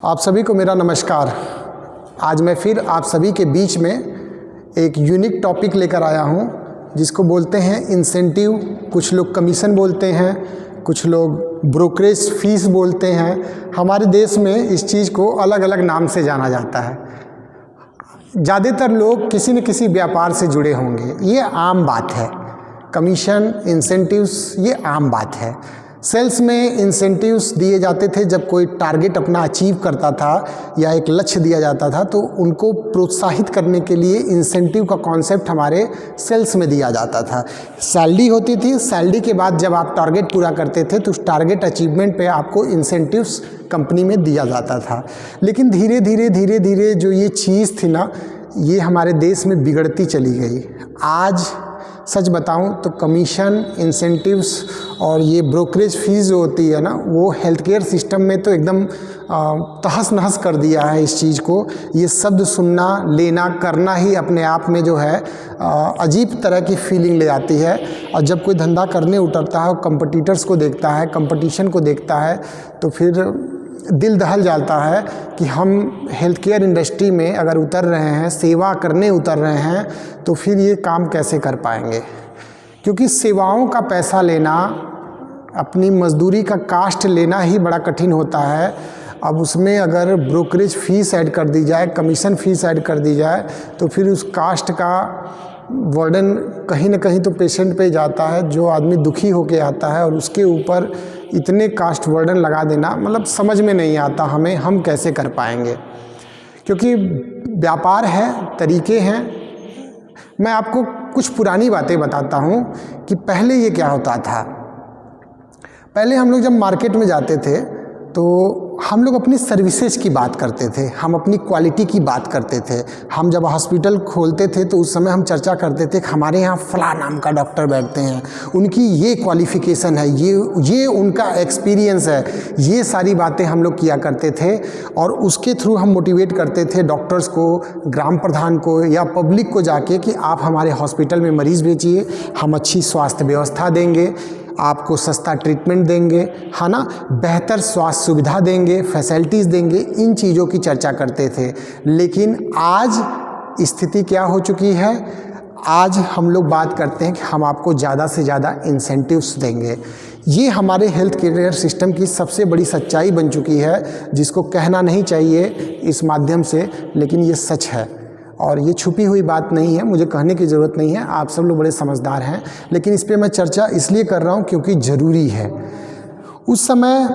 आप सभी को मेरा नमस्कार। आज मैं फिर आप सभी के बीच में एक यूनिक टॉपिक लेकर आया हूं, जिसको बोलते हैं इंसेंटिव। कुछ लोग कमीशन बोलते हैं, कुछ लोग ब्रोकरेज फीस बोलते हैं। हमारे देश में इस चीज़ को अलग अलग नाम से जाना जाता है। ज़्यादातर लोग किसी न किसी व्यापार से जुड़े होंगे, ये आम बात है। कमीशन, इंसेंटिव्स, ये आम बात है। सेल्स में इंसेंटिव्स दिए जाते थे जब कोई टारगेट अपना अचीव करता था या एक लक्ष्य दिया जाता था, तो उनको प्रोत्साहित करने के लिए इंसेंटिव का कॉन्सेप्ट हमारे सेल्स में दिया जाता था। सैलरी होती थी, सैलरी के बाद जब आप टारगेट पूरा करते थे तो उस टारगेट अचीवमेंट पे आपको इंसेंटिव्स कंपनी में दिया जाता था। लेकिन धीरे धीरे जो ये चीज़ थी ना, ये हमारे देश में बिगड़ती चली गई। आज सच बताऊं तो कमीशन, इंसेंटिव्स और ये ब्रोकरेज फीस जो होती है ना, वो हेल्थ केयर सिस्टम में तो एकदम तहस नहस कर दिया है इस चीज़ को। ये शब्द सुनना, लेना, करना ही अपने आप में जो है अजीब तरह की फीलिंग ले जाती है। और जब कोई धंधा करने उतरता है और कंपटीटर्स को देखता है, कंपटीशन को देखता है, तो फिर दिल दहल जाता है कि हम हेल्थ केयर इंडस्ट्री में अगर उतर रहे हैं, सेवा करने उतर रहे हैं, तो फिर ये काम कैसे कर पाएंगे। क्योंकि सेवाओं का पैसा लेना, अपनी मजदूरी का कास्ट लेना ही बड़ा कठिन होता है। अब उसमें अगर ब्रोकरेज फीस ऐड कर दी जाए, कमीशन फीस ऐड कर दी जाए, तो फिर उस कास्ट का वर्डन कहीं ना कहीं तो पेशेंट पे जाता है। जो आदमी दुखी होके आता है और उसके ऊपर इतने कास्ट वर्डन लगा देना, मतलब समझ में नहीं आता हमें, हम कैसे कर पाएंगे। क्योंकि व्यापार है, तरीके हैं। मैं आपको कुछ पुरानी बातें बताता हूँ कि पहले ये क्या होता था। पहले हम लोग जब मार्केट में जाते थे तो हम लोग अपनी सर्विसेज की बात करते थे, हम अपनी क्वालिटी की बात करते थे। हम जब हॉस्पिटल खोलते थे तो उस समय हम चर्चा करते थे कि हमारे यहाँ फला नाम का डॉक्टर बैठते हैं, उनकी ये क्वालिफ़िकेशन है, ये उनका एक्सपीरियंस है। ये सारी बातें हम लोग किया करते थे और उसके थ्रू हम मोटिवेट करते थे डॉक्टर्स को, ग्राम प्रधान को या पब्लिक को जाके कि आप हमारे हॉस्पिटल में मरीज़ भेजिए, हम अच्छी स्वास्थ्य व्यवस्था देंगे, आपको सस्ता ट्रीटमेंट देंगे, है ना, बेहतर स्वास्थ्य सुविधा देंगे, फैसिलिटीज़ देंगे। इन चीज़ों की चर्चा करते थे। लेकिन आज स्थिति क्या हो चुकी है, आज हम लोग बात करते हैं कि हम आपको ज़्यादा से ज़्यादा इंसेंटिव्स देंगे। ये हमारे हेल्थ केयर सिस्टम की सबसे बड़ी सच्चाई बन चुकी है, जिसको कहना नहीं चाहिए इस माध्यम से, लेकिन ये सच है और ये छुपी हुई बात नहीं है। मुझे कहने की ज़रूरत नहीं है, आप सब लोग बड़े समझदार हैं। लेकिन इस पे मैं चर्चा इसलिए कर रहा हूँ क्योंकि ज़रूरी है। उस समय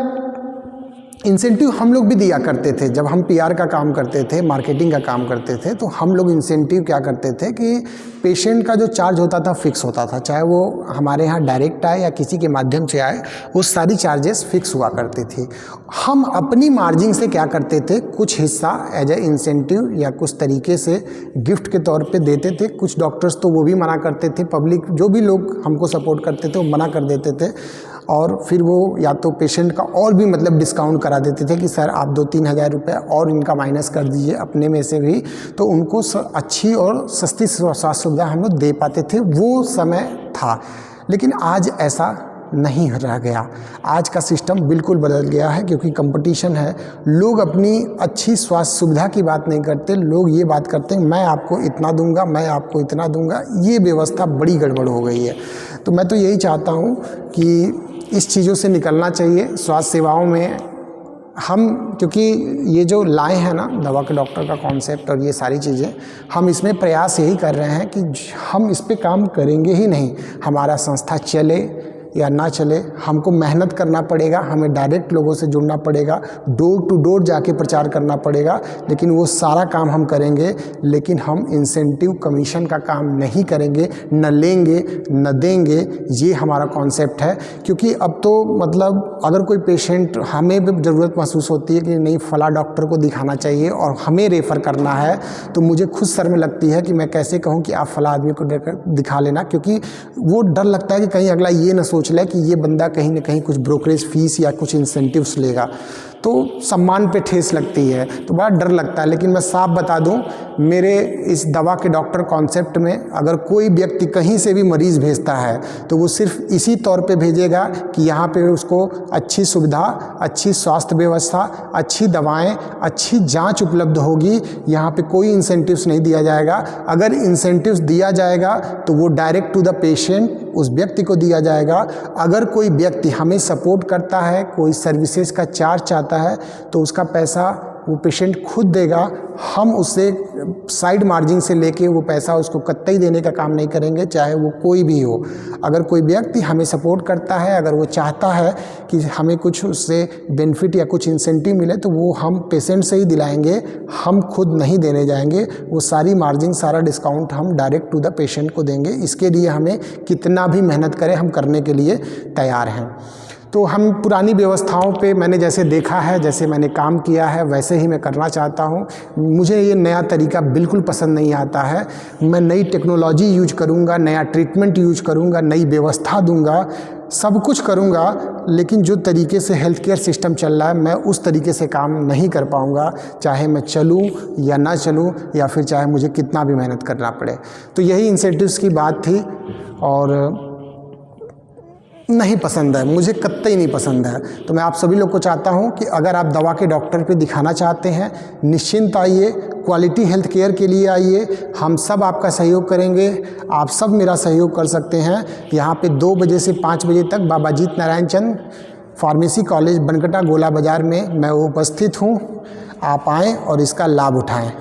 इंसेंटिव हम लोग भी दिया करते थे। जब हम पीआर का काम करते थे, मार्केटिंग का काम करते थे, तो हम लोग इंसेंटिव क्या करते थे कि पेशेंट का जो चार्ज होता था फिक्स होता था, चाहे वो हमारे यहाँ डायरेक्ट आए या किसी के माध्यम से आए, वो सारी चार्जेस फिक्स हुआ करती थी। हम अपनी मार्जिन से क्या करते थे, कुछ हिस्सा एज ए इंसेंटिव या कुछ तरीके से गिफ्ट के तौर पे देते थे। कुछ डॉक्टर्स तो वो भी मना करते थे, पब्लिक जो भी लोग हमको सपोर्ट करते थे वो मना कर देते थे। और फिर वो या तो पेशेंट का और भी मतलब डिस्काउंट करा देते थे कि सर आप 2-3 हज़ार रुपये और इनका माइनस कर दीजिए अपने में से भी, तो उनको अच्छी और सस्ती स्वास्थ्य सुविधा हम लोग दे पाते थे। वो समय था। लेकिन आज ऐसा नहीं रह गया। आज का सिस्टम बिल्कुल बदल गया है क्योंकि कंपटीशन है। लोग अपनी अच्छी स्वास्थ्य सुविधा की बात नहीं करते, लोग ये बात करते हैं मैं आपको इतना दूंगा, मैं आपको इतना दूंगा। ये व्यवस्था बड़ी गड़बड़ हो गई है। तो मैं तो यही चाहता हूँ कि इस चीज़ों से निकलना चाहिए। स्वास्थ्य सेवाओं में हम, क्योंकि ये जो लाए हैं ना दवा के डॉक्टर का कॉन्सेप्ट और ये सारी चीज़ें, हम इसमें प्रयास यही कर रहे हैं कि हम इस पे काम करेंगे ही नहीं। हमारा संस्था चले या ना चले, हमको मेहनत करना पड़ेगा, हमें डायरेक्ट लोगों से जुड़ना पड़ेगा, डोर टू डोर जाके प्रचार करना पड़ेगा। लेकिन वो सारा काम हम करेंगे, लेकिन हम इंसेंटिव कमीशन का काम नहीं करेंगे, न लेंगे न देंगे। ये हमारा कॉन्सेप्ट है। क्योंकि अब तो मतलब अगर कोई पेशेंट, हमें भी ज़रूरत महसूस होती है कि नहीं फला डॉक्टर को दिखाना चाहिए और हमें रेफ़र करना है, तो मुझे खुद शर्म लगती है कि मैं कैसे कहूँ कि आप फला आदमी को दिखा लेना। क्योंकि वो डर लगता है कि कहीं अगला ये न सोच ले कि ये बंदा कहीं ना कहीं कुछ ब्रोकरेज फीस या कुछ इंसेंटिव्स लेगा। तो सम्मान पे ठेस लगती है, तो बड़ा डर लगता है। लेकिन मैं साफ बता दूं, मेरे इस दवा के डॉक्टर कॉन्सेप्ट में अगर कोई व्यक्ति कहीं से भी मरीज़ भेजता है तो वो सिर्फ इसी तौर पे भेजेगा कि यहाँ पे उसको अच्छी सुविधा, अच्छी स्वास्थ्य व्यवस्था, अच्छी दवाएं, अच्छी जांच उपलब्ध होगी। यहाँ पे कोई इंसेंटिव्स नहीं दिया जाएगा। अगर इंसेंटिव्स दिया जाएगा तो वो डायरेक्ट टू द पेशेंट, उस व्यक्ति को दिया जाएगा। अगर कोई व्यक्ति हमें सपोर्ट करता है, कोई सर्विसेज का चार्ज चाहता है, तो उसका पैसा वो पेशेंट खुद देगा। हम उससे साइड मार्जिन से लेके वो पैसा उसको कतई देने का काम नहीं करेंगे, चाहे वो कोई भी हो। अगर कोई व्यक्ति हमें सपोर्ट करता है, अगर वो चाहता है कि हमें कुछ उससे बेनिफिट या कुछ इंसेंटिव मिले, तो वो हम पेशेंट से ही दिलाएंगे, हम खुद नहीं देने जाएंगे। वो सारी मार्जिन, सारा डिस्काउंट हम डायरेक्ट टू द पेशेंट को देंगे। इसके लिए हमें कितना भी मेहनत करें, हम करने के लिए तैयार हैं। तो हम पुरानी व्यवस्थाओं पे मैंने जैसे देखा है, जैसे मैंने काम किया है, वैसे ही मैं करना चाहता हूँ। मुझे ये नया तरीका बिल्कुल पसंद नहीं आता है। मैं नई टेक्नोलॉजी यूज करूँगा, नया ट्रीटमेंट यूज करूँगा, नई व्यवस्था दूँगा, सब कुछ करूँगा, लेकिन जो तरीके से हेल्थ केयर सिस्टम चल रहा है, मैं उस तरीके से काम नहीं कर पाऊँगा, चाहे मैं चलूँ या ना चलूँ, या फिर चाहे मुझे कितना भी मेहनत करना पड़े। तो यही इंसेंटिव्स की बात थी, और नहीं पसंद है, मुझे कतई नहीं पसंद है। तो मैं आप सभी लोग को चाहता हूं कि अगर आप दवा के डॉक्टर पे दिखाना चाहते हैं, निश्चिंत आइए, क्वालिटी हेल्थ केयर के लिए आइए। हम सब आपका सहयोग करेंगे, आप सब मेरा सहयोग कर सकते हैं। यहाँ पे 2 बजे से 5 बजे तक बाबा जीत नारायण चंद फार्मेसी कॉलेज बनकटा गोला बाज़ार में मैं उपस्थित हूँ। आप आएँ और इसका लाभ उठाएँ।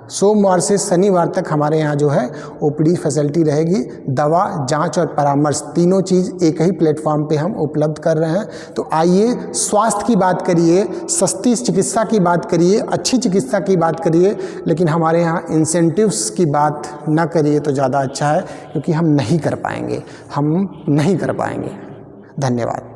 सोमवार से शनिवार तक हमारे यहाँ जो है ओपीडी फैसिलिटी रहेगी। दवा, जांच और परामर्श, तीनों चीज़ एक ही प्लेटफॉर्म पे हम उपलब्ध कर रहे हैं। तो आइए, स्वास्थ्य की बात करिए, सस्ती चिकित्सा की बात करिए, अच्छी चिकित्सा की बात करिए, लेकिन हमारे यहाँ इंसेंटिव्स की बात ना करिए तो ज़्यादा अच्छा है, क्योंकि हम नहीं कर पाएंगे। धन्यवाद।